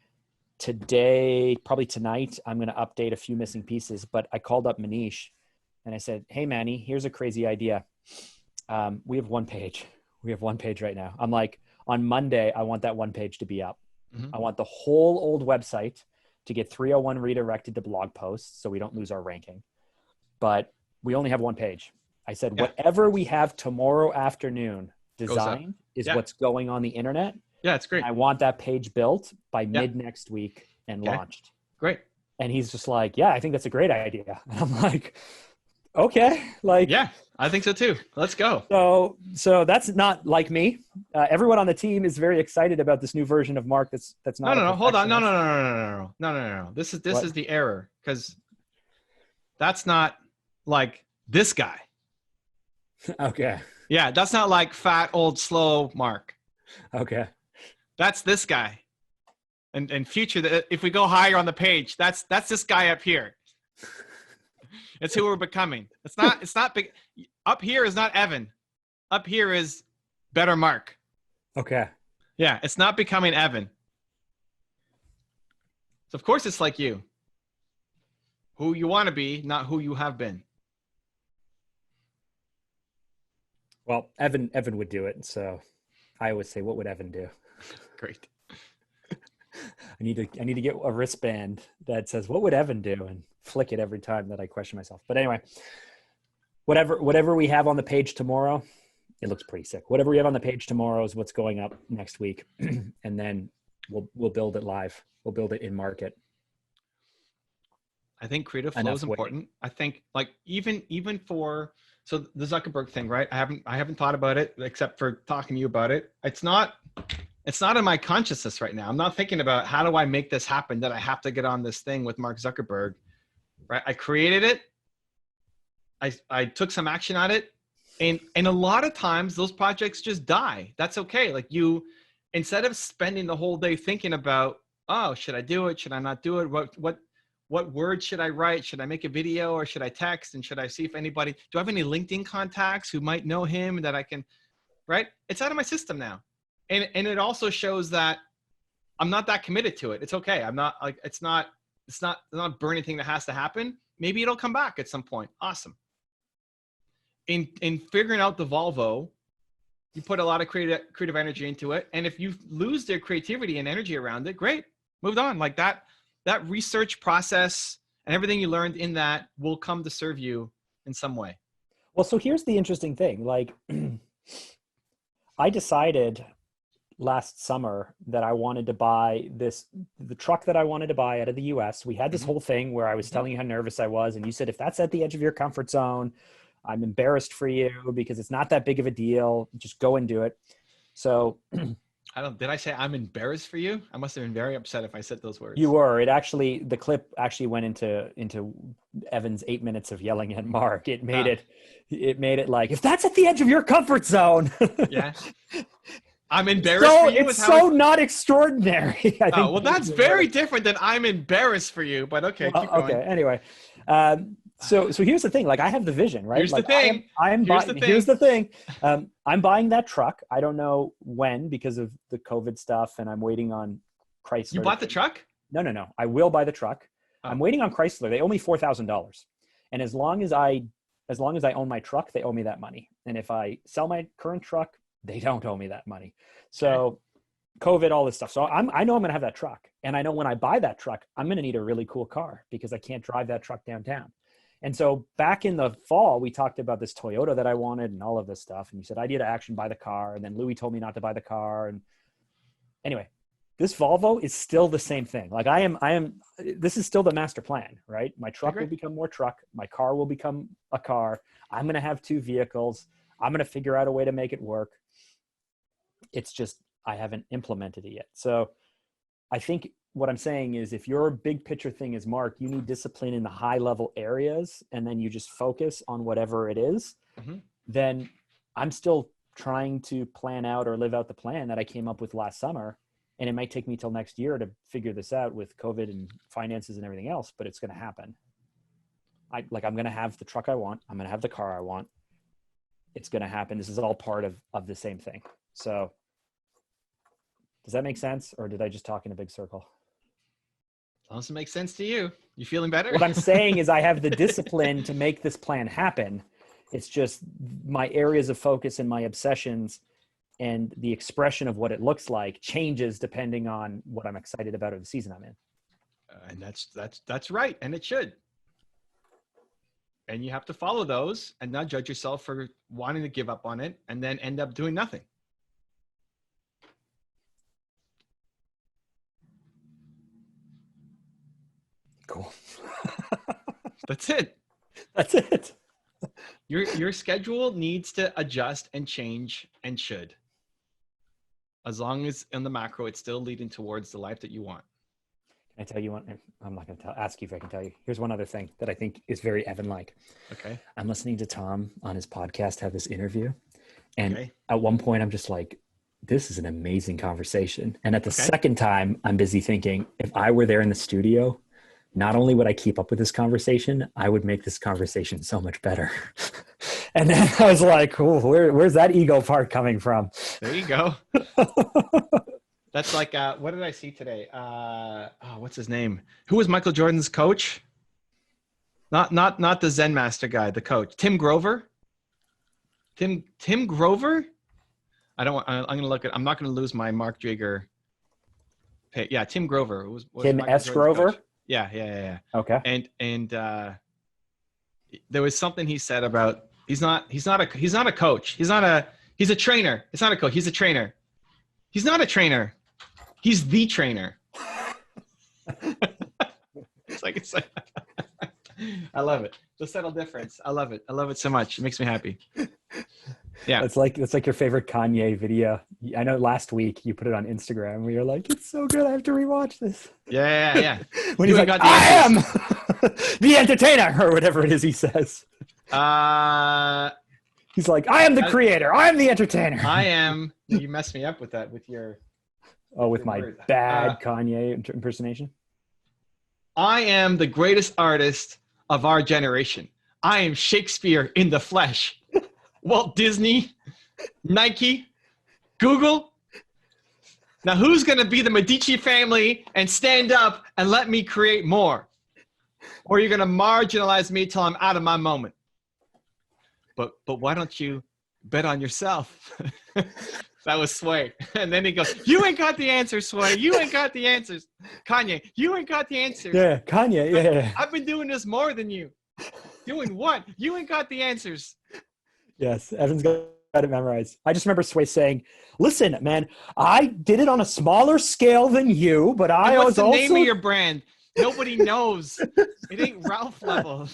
Today, probably tonight, I'm going to update a few missing pieces, but I called up Manish and I said, hey, Manny, here's a crazy idea. We have one page. We have one page right now. I'm like, on Monday, I want that one page to be up. Mm-hmm. I want the whole old website to get 301 redirected to blog posts so we don't lose our ranking. But we only have one page. I said, whatever we have tomorrow afternoon design is what's going on the internet. Yeah, it's great. I want that page built by mid next week and launched. Great. And he's just like, yeah, I think that's a great idea. And I'm like, okay. Like, yeah, I think so too. Let's go. So that's not like me. Everyone on the team is very excited about this new version of Mark. That's not. No. Hold on. No. This is the error, because that's not like this guy. Okay. Yeah, that's not like fat, old, slow Mark. Okay. That's this guy. And future, if we go higher on the page, that's this guy up here. It's who we're becoming. It's not big. Up here is not Evan. Up here is better Mark. Okay. Yeah, it's not becoming Evan. So of course it's like you. Who you want to be, not who you have been. Well, Evan would do it. So I always say, what would Evan do? Great. I need to get a wristband that says, what would Evan do? And flick it every time that I question myself. But anyway, whatever we have on the page tomorrow, it looks pretty sick. Whatever we have on the page tomorrow is what's going up next week. And then we'll build it live. We'll build it in market. I think creative flow is important. I think like even for, so the Zuckerberg thing, right? I haven't thought about it except for talking to you about it. It's not in my consciousness right now. I'm not thinking about how do I make this happen, that I have to get on this thing with Mark Zuckerberg, right? I created it. I took some action on it. And a lot of times those projects just die. That's okay. Like instead of spending the whole day thinking about, oh, should I do it? Should I not do it? What words should I write? Should I make a video or should I text? And should I see if anybody, do I have any LinkedIn contacts who might know him that I can, right? It's out of my system now. And it also shows that I'm not that committed to it. It's okay. I'm not like, it's not a burning thing that has to happen. Maybe it'll come back at some point. Awesome. In figuring out the Volvo, you put a lot of creative energy into it. And if you lose their creativity and energy around it, great, moved on. Like that research process and everything you learned in that will come to serve you in some way. Well, so here's the interesting thing. Like I decided last summer that I wanted to buy the truck that I wanted to buy out of the US. We had this whole thing where I was telling you how nervous I was. And you said, if that's at the edge of your comfort zone, I'm embarrassed for you because it's not that big of a deal. Just go and do it. So did I say I'm embarrassed for you? I must have been very upset if I said those words. You were. The clip actually went into Evan's 8 minutes of yelling at Mark. It made it like, if that's at the edge of your comfort zone. Yeah. I'm embarrassed for you. It's so not extraordinary. I think well, that's very different than I'm embarrassed for you, but okay. Well, keep going. Okay. Anyway. So here's the thing. Like I have the vision, right? Here's the thing. Here's the thing. I'm buying that truck. I don't know when because of the COVID stuff, and I'm waiting on Chrysler. You bought the truck? No. I will buy the truck. Oh. I'm waiting on Chrysler. They owe me $4,000, and as long as I own my truck, they owe me that money. And if I sell my current truck, they don't owe me that money. So COVID, all this stuff. So I know I'm going to have that truck, and I know when I buy that truck, I'm going to need a really cool car because I can't drive that truck downtown. And so back in the fall, we talked about this Toyota that I wanted and all of this stuff. And you said, idea to action, buy the car. And then Louis told me not to buy the car. And anyway, this Volvo is still the same thing. Like this is still the master plan, right? My truck will become more truck. My car will become a car. I'm going to have two vehicles. I'm going to figure out a way to make it work. It's just, I haven't implemented it yet. So I think what I'm saying is if your big picture thing is Mark, you need discipline in the high level areas, and then you just focus on whatever it is, then I'm still trying to plan out or live out the plan that I came up with last summer. And it might take me till next year to figure this out with COVID and finances and everything else, but it's going to happen. I'm going to have the truck I want. I'm going to have the car I want. It's going to happen. This is all part of the same thing. So does that make sense? Or did I just talk in a big circle? As long as it makes sense to you. You feeling better? What I'm saying is I have the discipline to make this plan happen. It's just my areas of focus and my obsessions and the expression of what it looks like changes depending on what I'm excited about or the season I'm in. And that's right. And it should. And you have to follow those and not judge yourself for wanting to give up on it and then end up doing nothing. Cool. That's it. That's it. Your schedule needs to adjust and change and should. As long as in the macro, it's still leading towards the life that you want. Can I tell you one? I'm not going to ask you if I can tell you. Here's one other thing that I think is very Evan-like. Okay. I'm listening to Tom on his podcast have this interview. And at one point, I'm just like, this is an amazing conversation. And at the second time, I'm busy thinking, if I were there in the studio, not only would I keep up with this conversation, I would make this conversation so much better. And then I was like, oh, where's that ego part coming from? There you go. That's like, what did I see today? What's his name? Who was Michael Jordan's coach? Not the Zen master guy, the coach. Tim Grover? Tim Grover? I'm going to look at, I'm not going to lose my Mark Drager. Yeah, Tim Grover. Was Tim Michael S. Jordan's Grover? coach. Yeah. Okay. And there was something he said about, he's not a coach. He's a trainer. It's not a coach. He's a trainer. He's not a trainer. He's the trainer. it's like, I love it. The subtle difference. I love it. I love it so much. It makes me happy. Yeah. It's like your favorite Kanye video. I know last week you put it on Instagram where you're like, it's so good. I have to rewatch this. Yeah. When he's like, I am the entertainer or whatever it is he says. He's like, I am the creator. I am the entertainer. I am. You messed me up with that, with your. Oh, with my bad Kanye impersonation? I am the greatest artist of our generation. I am Shakespeare in the flesh. Walt Disney, Nike, Google. Now, who's going to be the Medici family and stand up and let me create more? Or you're going to marginalize me till I'm out of my moment. But why don't you bet on yourself? That was Sway. And then he goes, you ain't got the answers, Sway. You ain't got the answers. Kanye, you ain't got the answers. Yeah, Kanye, yeah. I've been doing this more than you. Doing what? You ain't got the answers. Yes, Evan's got it memorized. I just remember Sway saying, listen, man, I did it on a smaller scale than you, but I was also... What's the name of your brand? Nobody knows. It ain't Ralph level.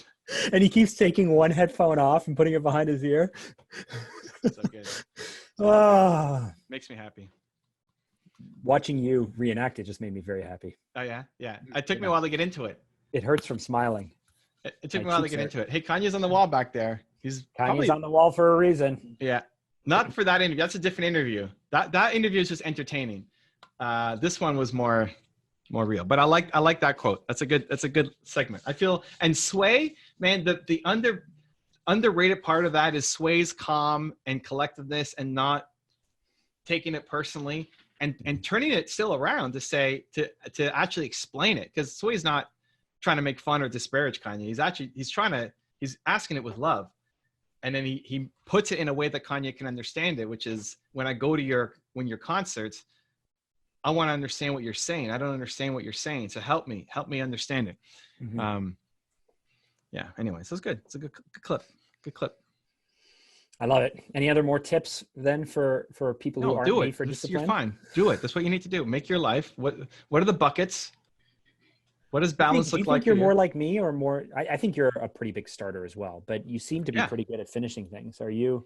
And he keeps taking one headphone off and putting it behind his ear. So good. Makes me happy. Watching you reenact it just made me very happy. Oh, yeah? Yeah. It took me a while to get into it. It hurts from smiling. It took me a while to get into it. Hey, Kanye's on the wall back there. Kanye's on the wall for a reason. Yeah. Not for that interview. That's a different interview. That interview is just entertaining. This one was more real. But I like that quote. That's a good segment. I feel, and Sway, man, the underrated part of that is Sway's calm and collectiveness and not taking it personally and turning it still around to say to actually explain it, because Sway's not trying to make fun or disparage Kanye. He's asking it with love. And then he puts it in a way that Kanye can understand it, which is when I go to your concerts, I want to understand what you're saying. I don't understand what you're saying. So help me understand it. Mm-hmm. Yeah. Anyways, that's good. It's a good clip. Good clip. I love it. Any other more tips then for people who aren't me for discipline? You're fine. Do it. That's what you need to do. Make your life. What are the buckets? What does balance look like? Do you think you're more like me or more? I think you're a pretty big starter as well, but you seem to be pretty good at finishing things. Are you?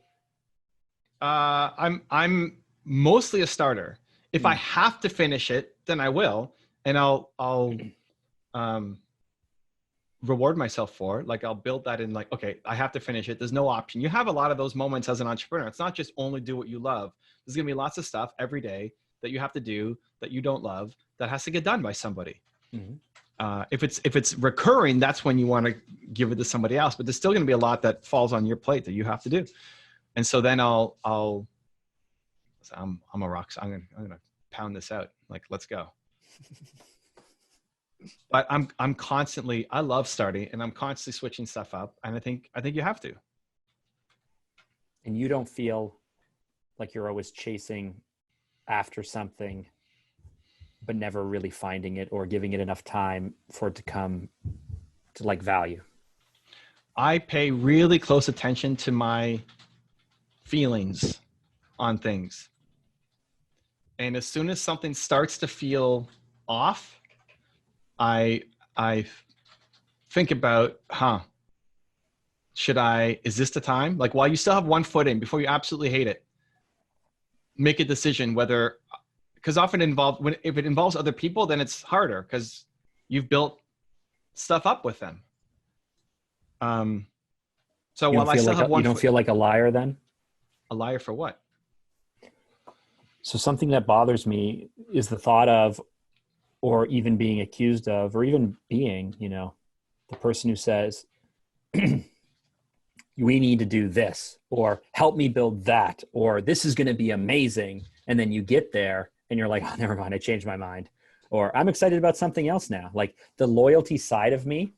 I'm mostly a starter. If I have to finish it, then I will. and I'll reward myself for. Like I'll build that in, like, okay, I have to finish it. There's no option. You have a lot of those moments as an entrepreneur. It's not just only do what you love. There's going to be lots of stuff every day that you have to do that you don't love that has to get done by somebody. If it's recurring, that's when you want to give it to somebody else, but there's still going to be a lot that falls on your plate that you have to do. And so then I'm a rock star. I'm going to pound this out. Like, let's go. But I'm constantly, I love starting, and I'm constantly switching stuff up. And I think you have to. And you don't feel like you're always chasing after something, but never really finding it or giving it enough time for it to come to like value. I pay really close attention to my feelings on things. And as soon as something starts to feel off, I think about, is this the time? Like, while you still have one foot in, before you absolutely hate it, make a decision whether, because often if it involves other people, then it's harder because you've built stuff up with them. So while I still have one, you don't feel like a liar then? A liar for what? So something that bothers me is the thought of, or even being accused of, or even being, the person who says, we need to do this, or help me build that, or this is going to be amazing. And then you get there and you're like, oh, never mind, I changed my mind. Or I'm excited about something else now. Like the loyalty side of me,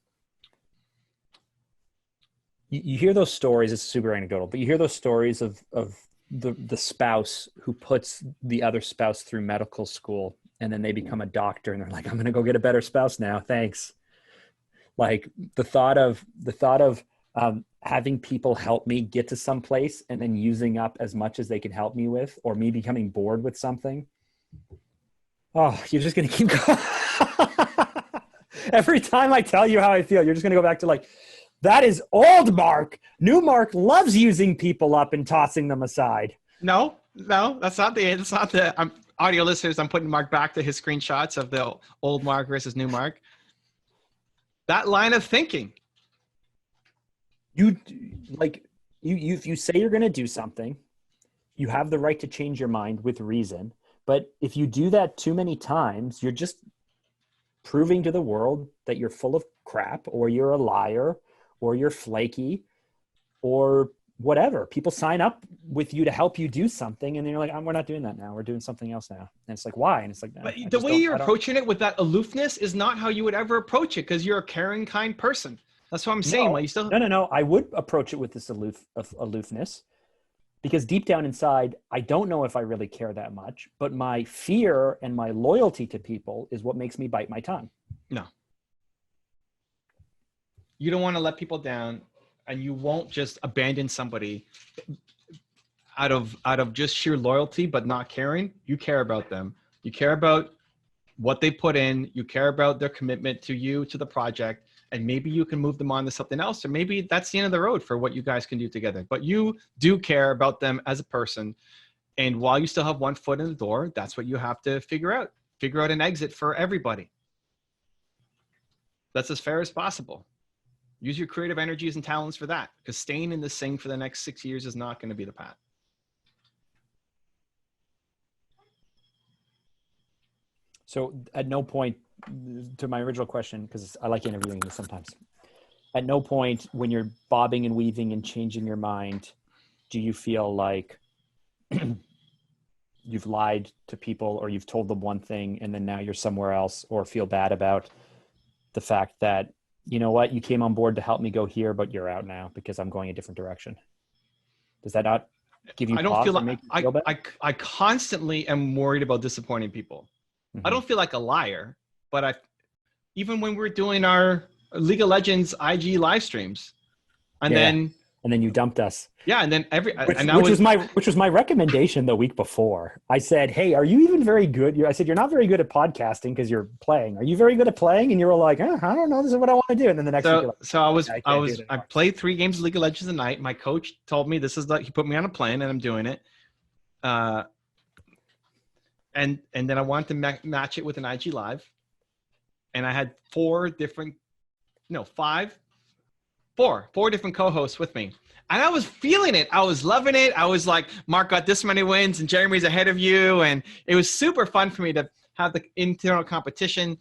you hear those stories, it's super anecdotal, but you hear those stories of the spouse who puts the other spouse through medical school, and then they become a doctor and they're like, I'm going to go get a better spouse now. Thanks. Like the thought of having people help me get to some place and then using up as much as they can help me with, or me becoming bored with something. Oh, you're just going to keep going. Every time I tell you how I feel, you're just going to go back to like, that is old Mark. New Mark loves using people up and tossing them aside. No, that's not the audio listeners. I'm putting Mark back to his screenshots of the old Mark versus new Mark. That line of thinking. You say you're going to do something, you have the right to change your mind with reason. But if you do that too many times, you're just proving to the world that you're full of crap, or you're a liar, or you're flaky, or whatever. People sign up with you to help you do something, and then you're like, we're not doing that now. We're doing something else now. And it's like, why? And it's like, but the way you're approaching it with that aloofness is not how you would ever approach it, because you're a caring, kind person. That's what I'm saying. No, like, you still... No. I would approach it with this aloofness, because deep down inside, I don't know if I really care that much, but my fear and my loyalty to people is what makes me bite my tongue. No. You don't want to let people down, and you won't just abandon somebody out of just sheer loyalty, but not caring. You care about them. You care about what they put in. You care about their commitment to you, to the project, and maybe you can move them on to something else, or maybe that's the end of the road for what you guys can do together. But you do care about them as a person. And while you still have one foot in the door, that's what you have to figure out. Figure out an exit for everybody. That's as fair as possible. Use your creative energies and talents for that, because staying in this thing for the next 6 years is not going to be the path. So at no point, to my original question, because I like interviewing you sometimes, at no point when you're bobbing and weaving and changing your mind, do you feel like you've lied to people, or you've told them one thing and then now you're somewhere else, or feel bad about the fact that, you know what, you came on board to help me go here, but you're out now because I'm going a different direction? Does that not give you pause or make you feel bad? I constantly am worried about disappointing people. Mm-hmm. I don't feel like a liar, but even when we're doing our League of Legends IG live streams, and then you dumped us. Yeah, and then which was my recommendation the week before. I said, "Hey, are you even very good?" I said, "You're not very good at podcasting because you're playing. Are you very good at playing?" And you were like, "I don't know. This is what I want to do." And then the next week, you're like, I played 3 games of League of Legends a night. My coach told me this is like, he put me on a plan, and I'm doing it. And then I wanted to match it with an IG live, and I had four different co-hosts with me. And I was feeling it. I was loving it. I was like, Mark got this many wins and Jeremy's ahead of you. And it was super fun for me to have the internal competition.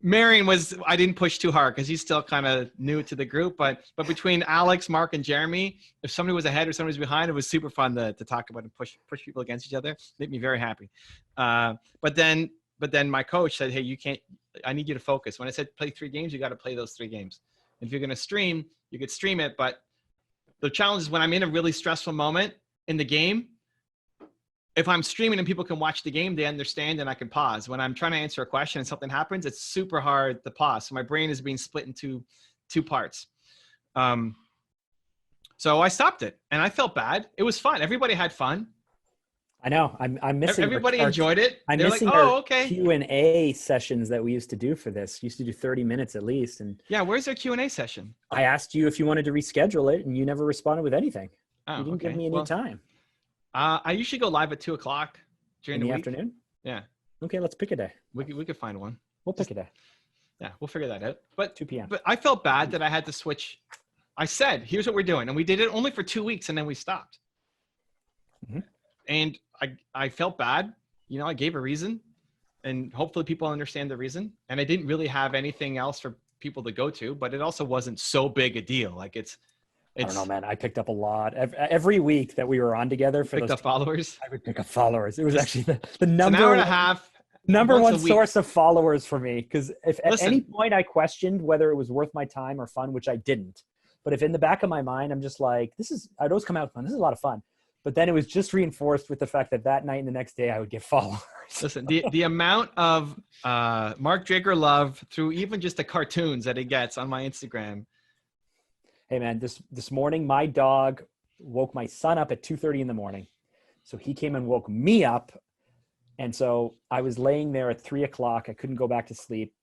Marion I didn't push too hard because he's still kind of new to the group. But between Alex, Mark, and Jeremy, if somebody was ahead or somebody was behind, it was super fun to talk about and push people against each other. It made me very happy. But then my coach said, hey, I need you to focus. When I said play 3 games, you got to play those 3 games. If you're going to stream, you could stream it. But the challenge is when I'm in a really stressful moment in the game, if I'm streaming and people can watch the game, they understand and I can pause. When I'm trying to answer a question and something happens, it's super hard to pause. So my brain is being split into 2 parts. So I stopped it and I felt bad. It was fun. Everybody had fun. I know. I'm missing. Everybody enjoyed it. They're missing our Q&A sessions that we used to do for this. We used to do 30 minutes at least. And yeah, where's our Q&A session? I asked you if you wanted to reschedule it, and you never responded with anything. You didn't give me any time. I usually go live at 2:00 during the afternoon. Yeah. Okay, let's pick a day. We could find one. We'll pick a day. Yeah, we'll figure that out. But 2 p.m. But I felt bad that I had to switch. I said, here's what we're doing, and we did it only for 2 weeks, and then we stopped. Mm-hmm. And I felt bad. I gave a reason, and hopefully people understand the reason. And I didn't really have anything else for people to go to, but it also wasn't so big a deal. Like it's I don't know, man. I picked up a lot. Every week that we were on together for picked up followers. I would pick up followers. It was actually the number, an hour and a half, number one source of followers for me. Because if at any point I questioned whether it was worth my time or fun, which I didn't, but if in the back of my mind, I'm just like, I'd always come out fun. This is a lot of fun. But then it was just reinforced with the fact that night and the next day I would get followers. Listen, the amount of Mark Drager love through even just the cartoons that he gets on my Instagram. Hey man, this morning my dog woke my son up at 2:30 in the morning. So he came and woke me up. And so I was laying there at 3:00. I couldn't go back to sleep.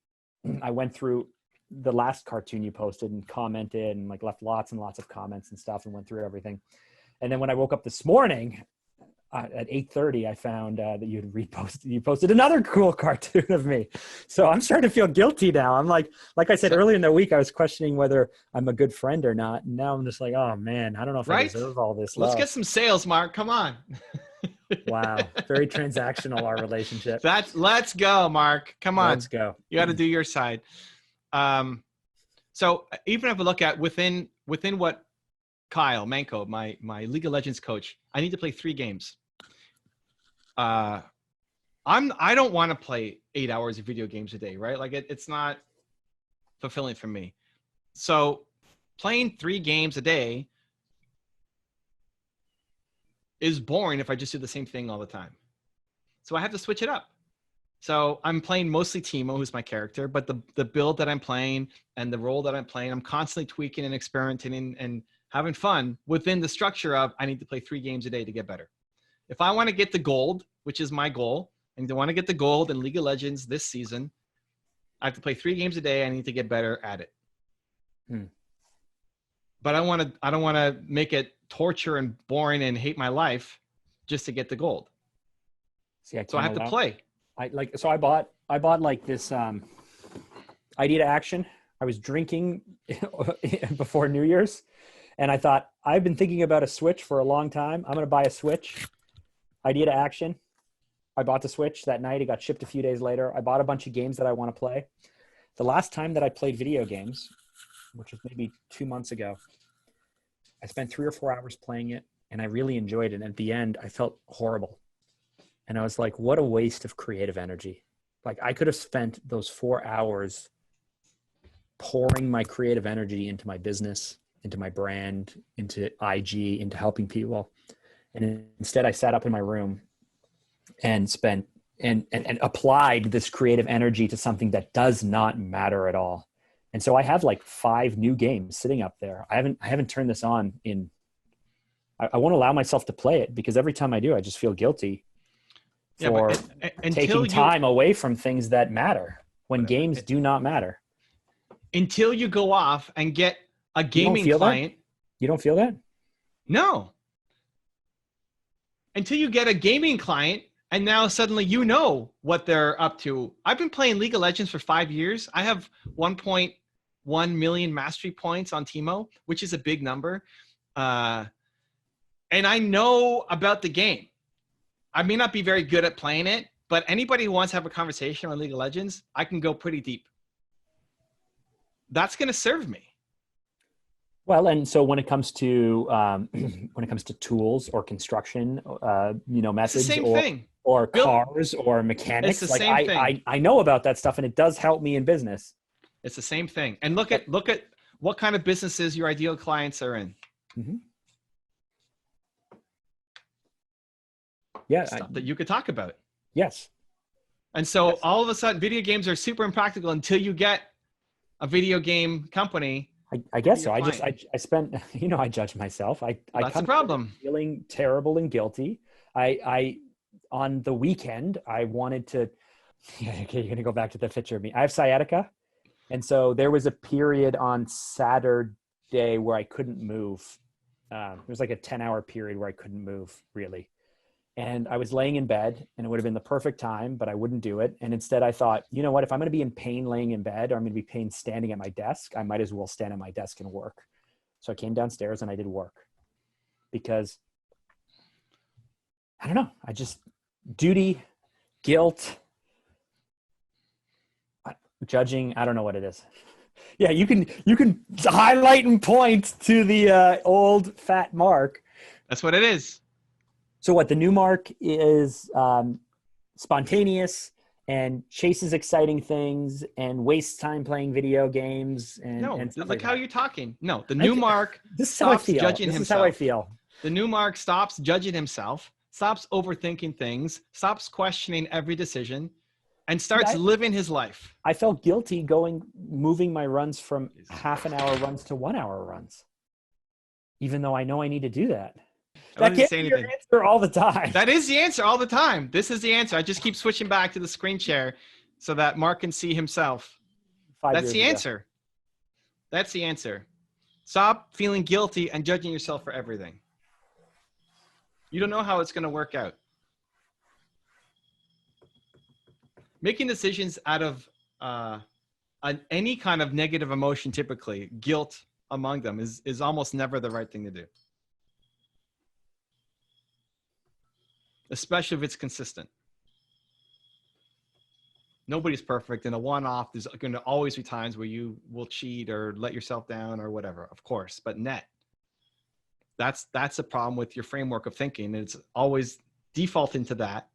I went through the last cartoon you posted and commented and like left lots and lots of comments and stuff and went through everything. And then when I woke up this morning at 8:30, I found that you posted another cool cartoon of me. So I'm starting to feel guilty now. I'm like I said earlier in the week, I was questioning whether I'm a good friend or not. And now I'm just like, oh man, I don't know if I deserve all this love. Let's get some sales, Mark. Come on. Wow. Very transactional, our relationship. Let's go, Mark. Come on. Let's go. You got to do your side. So even if we look at within what Kyle Manko, my League of Legends coach, I need to play 3 games. I don't want to play 8 hours of video games a day, right? Like it's not fulfilling for me. So playing 3 games a day is boring if I just do the same thing all the time. So I have to switch it up. So I'm playing mostly Timo, who's my character, but the build that I'm playing and the role that I'm playing, I'm constantly tweaking and experimenting and having fun within the structure of I need to play 3 games a day to get better. If I want to get the gold, which is my goal, and I want to get the gold in League of Legends this season, I have to play 3 games a day. I need to get better at it. But I don't want to make it torture and boring and hate my life just to get the gold. See, so I have to play. I bought like this idea to action. I was drinking before New Year's. And I thought, I've been thinking about a Switch for a long time. I'm going to buy a Switch. Idea to action. I bought the Switch that night. It got shipped a few days later. I bought a bunch of games that I want to play. The last time that I played video games, which was maybe 2 months ago, I spent 3 or 4 hours playing it, and I really enjoyed it. And at the end, I felt horrible. And I was like, what a waste of creative energy. Like I could have spent those 4 hours pouring my creative energy into my business, into my brand, into IG, into helping people. And instead I sat up in my room and spent and applied this creative energy to something that does not matter at all. And so I have like 5 new games sitting up there. I haven't turned this on in, I won't allow myself to play it because every time I do, I just feel guilty for taking time away from things that matter when games do not matter. Until you go off and get a gaming client. You don't feel that? No. Until you get a gaming client And now suddenly you know what they're up to. I've been playing League of Legends for 5 years. I have 1.1 million mastery points on Teemo, which is a big number. And I know about the game. I may not be very good at playing it, but anybody who wants to have a conversation on League of Legends, I can go pretty deep. That's going to serve me. Well, and so when it comes to tools or construction, methods or cars or mechanics, it's the same thing. I know about that stuff, and it does help me in business. It's the same thing. And look at what kind of businesses your ideal clients are in. Mm-hmm. Yeah, stuff that you could talk about. Yes. And so all of a sudden, video games are super impractical until you get a video game company. I guess so. I spent, I judge myself. That's the problem. Feeling terrible and guilty. I on the weekend, I wanted to, okay, you're going to go back to the picture of me. I have sciatica. And so there was a period on Saturday where I couldn't move. It was like a 10-hour period where I couldn't move really. And I was laying in bed, and it would have been the perfect time, but I wouldn't do it. And instead I thought, you know what, if I'm going to be in pain laying in bed, or I'm going to be pain standing at my desk, I might as well stand at my desk and work. So I came downstairs and I did work because I don't know. I just duty, guilt, judging. I don't know what it is. Yeah. You can highlight and point to the old fat mark. That's what it is. So what the new mark is spontaneous and chases exciting things and wastes time playing video games. And look how you're talking. No, the new mark this is how I feel. Judging this himself. Is how I feel. The new mark stops judging himself, stops overthinking things, stops questioning every decision, and starts living his life. I felt guilty moving my runs from half-an-hour runs to 1-hour runs, even though I know I need to do that. That can't be your answer all the time. That is the answer all the time. This is the answer. I just keep switching back to the screen share so that Mark can see himself. That's the answer. That's the answer. Stop feeling guilty and judging yourself for everything. You don't know how it's going to work out. Making decisions out of any kind of negative emotion, typically guilt among them, is almost never the right thing to do. Especially if it's consistent. Nobody's perfect. In a one-off, there's going to always be times where you will cheat or let yourself down or whatever, of course. But that's a problem with your framework of thinking. It's always defaulting to that.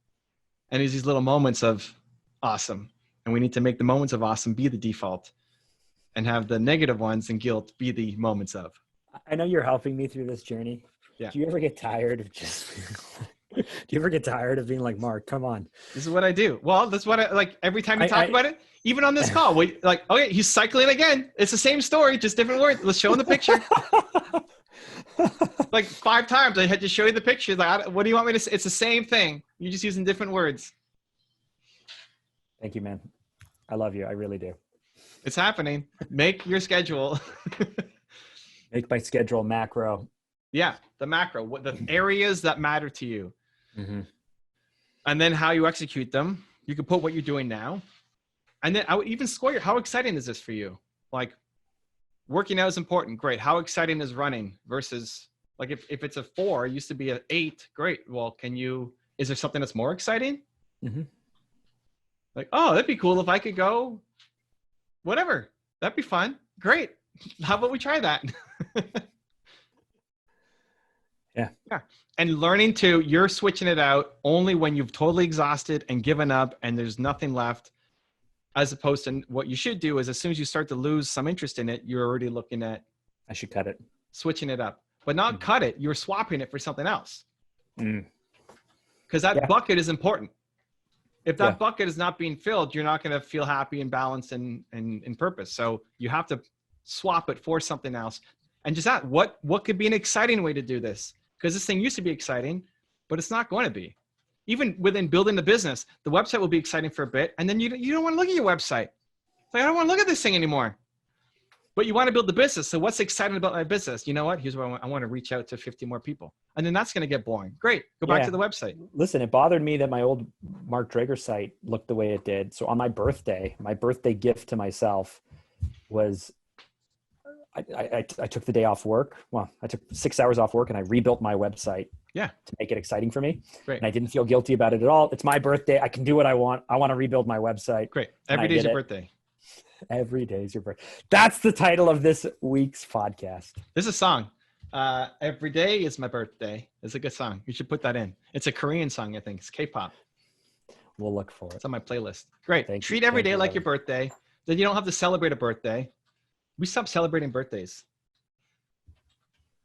And there's these little moments of awesome. And we need to make the moments of awesome be the default and have the negative ones and guilt be the moments of. I know you're helping me through this journey. Yeah. Do you ever get tired of just... Do you ever get tired of being like, Mark, come on? This is what I do. Well, that's what I like every time we talk about it, even on this call. We like, okay, he's cycling again. It's the same story, just different words. Let's show him the picture. Like 5 times I had to show you the picture. Like, what do you want me to say? It's the same thing. You're just using different words. Thank you, man. I love you. I really do. It's happening. Make your schedule. Make my schedule macro. Yeah, the macro, the areas that matter to you. Mm-hmm. And then how you execute them. You can put what you're doing now. And then I would even score how exciting is this for you? Like working out is important. Great. How exciting is running versus like if it's a 4, it used to be an 8. Great. Well, is there something that's more exciting? Mm-hmm. Like, oh, that'd be cool if I could go whatever. That'd be fun. Great. How about we try that? Yeah. And learning you're switching it out only when you've totally exhausted and given up and there's nothing left, as opposed to what you should do is as soon as you start to lose some interest in it, you're already looking at, I should cut it, switching it up, but not cut it. You're swapping it for something else. Because that bucket is important. If that bucket is not being filled, you're not going to feel happy and balanced and in purpose. So you have to swap it for something else. And just that, what could be an exciting way to do this? Because this thing used to be exciting, but it's not going to be. Even within building the business, the website will be exciting for a bit, and then you don't want to look at your website. It's like, I don't want to look at this thing anymore. But you want to build the business. So what's exciting about my business? You know what? Here's what I want to reach out to 50 more people. And then that's going to get boring. Great. Go back to the website. Listen, it bothered me that my old Mark Drager site looked the way it did. So on my birthday gift to myself was I took the day off work. Well, I took 6 hours off work and I rebuilt my website to make it exciting for me. Great. And I didn't feel guilty about it at all. It's my birthday. I can do what I want. I want to rebuild my website. Great. Every day's your birthday. Every day is your birthday. That's the title of this week's podcast. This is a song. Every day is my birthday. It's a good song. You should put that in. It's a Korean song, I think. It's K-pop. We'll look for it. It's on my playlist. Great. Treat every day like your birthday. Then you don't have to celebrate a birthday. We stopped celebrating birthdays.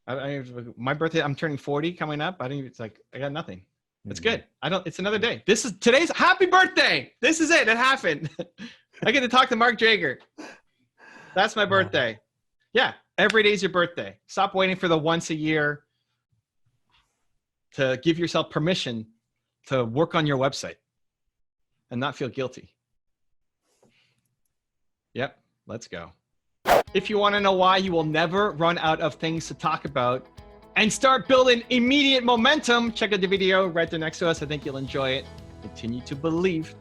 My birthday, I'm turning 40 coming up. I got nothing. It's good. It's another day. Today's happy birthday. This is it. It happened. I get to talk to Mark Drager. That's my birthday. Yeah. Every day's your birthday. Stop waiting for the once a year to give yourself permission to work on your website and not feel guilty. Yep. Let's go. If you want to know why you will never run out of things to talk about and start building immediate momentum, check out the video right there next to us. I think you'll enjoy it. Continue to believe